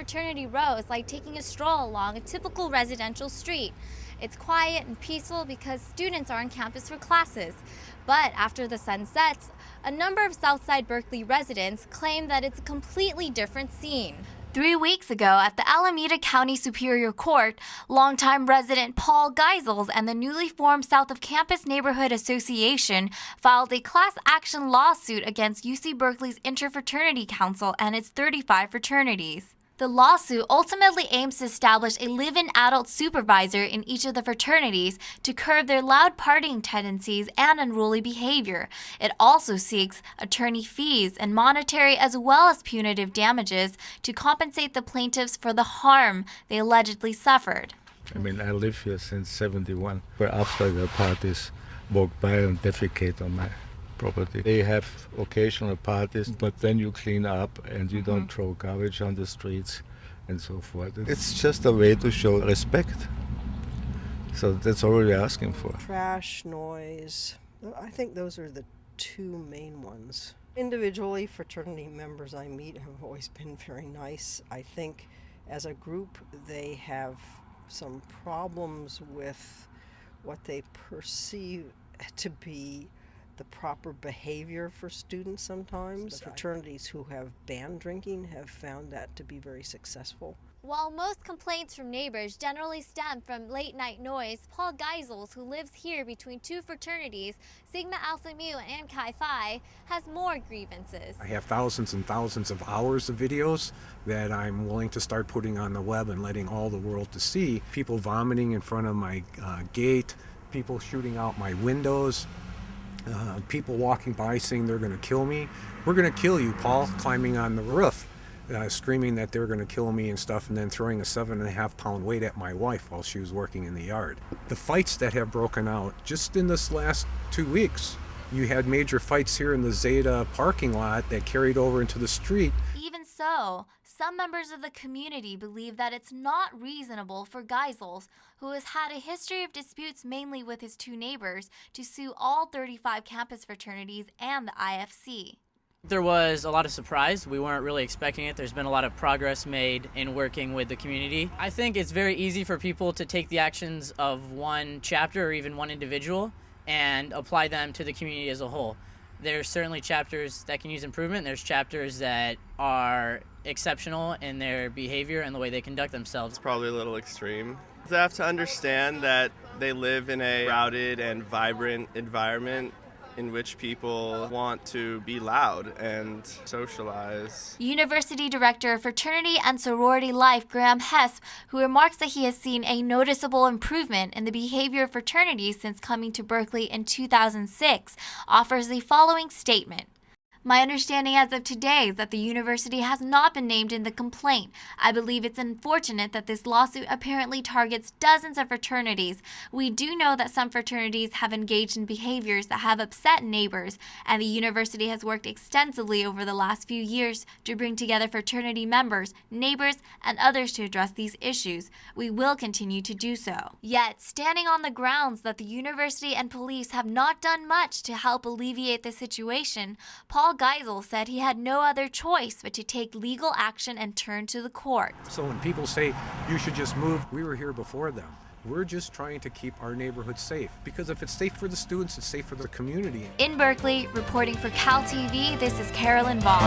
fraternity row is like taking a stroll along a typical residential street. It's quiet and peaceful because students are on campus for classes. But after the sun sets, a number of Southside Berkeley residents claim that it's a completely different scene. 3 weeks ago at the Alameda County Superior Court, longtime resident Paul Geisels and the newly formed South of Campus Neighborhood Association filed a class action lawsuit against UC Berkeley's Interfraternity Council and its 35 fraternities. The lawsuit ultimately aims to establish a live-in adult supervisor in each of the fraternities to curb their loud partying tendencies and unruly behavior. It also seeks attorney fees and monetary as well as punitive damages to compensate the plaintiffs for the harm they allegedly suffered. I live here since 71, where after the parties walk by and defecate on my property. They have occasional parties, but then you clean up and you don't throw garbage on the streets and so forth. It's just a way to show respect. So that's all we're asking for. Trash, noise, I think those are the two main ones. Individually, fraternity members I meet have always been very nice. I think as a group they have some problems with what they perceive to be the proper behavior for students sometimes. The fraternities who have banned drinking have found that to be very successful. While most complaints from neighbors generally stem from late-night noise, Paul Geisels, who lives here between two fraternities, Sigma Alpha Mu and Chi Phi, has more grievances. I have thousands and thousands of hours of videos that I'm willing to start putting on the web and letting all the world to see. People vomiting in front of my gate, people shooting out my windows, people walking by saying they're going to kill me. We're going to kill you, Paul, climbing on the roof, screaming that they're going to kill me and stuff, and then throwing a 7.5-pound weight at my wife while she was working in the yard. The fights that have broken out just in this last 2 weeks, you had major fights here in the Zeta parking lot that carried over into the street. Even so, some members of the community believe that it's not reasonable for Geisels, who has had a history of disputes mainly with his two neighbors, to sue all 35 campus fraternities and the IFC. There was a lot of surprise. We weren't really expecting it. There's been a lot of progress made in working with the community. I think it's very easy for people to take the actions of one chapter or even one individual and apply them to the community as a whole. There's certainly chapters that can use improvement. There's chapters that are exceptional in their behavior and the way they conduct themselves. It's probably a little extreme. They have to understand that they live in a crowded and vibrant environment in which people want to be loud and socialize. University Director of Fraternity and Sorority Life, Graham Hess, who remarks that he has seen a noticeable improvement in the behavior of fraternities since coming to Berkeley in 2006, offers the following statement. My understanding as of today is that the university has not been named in the complaint. I believe it's unfortunate that this lawsuit apparently targets dozens of fraternities. We do know that some fraternities have engaged in behaviors that have upset neighbors, and the university has worked extensively over the last few years to bring together fraternity members, neighbors, and others to address these issues. We will continue to do so. Yet, standing on the grounds that the university and police have not done much to help alleviate the situation, Paul Geisel said he had no other choice but to take legal action and turn to the court. So when people say you should just move, we were here before them. We're just trying to keep our neighborhood safe, because if it's safe for the students, it's safe for the community. In Berkeley, reporting for Cal TV, this is Carolyn Ball.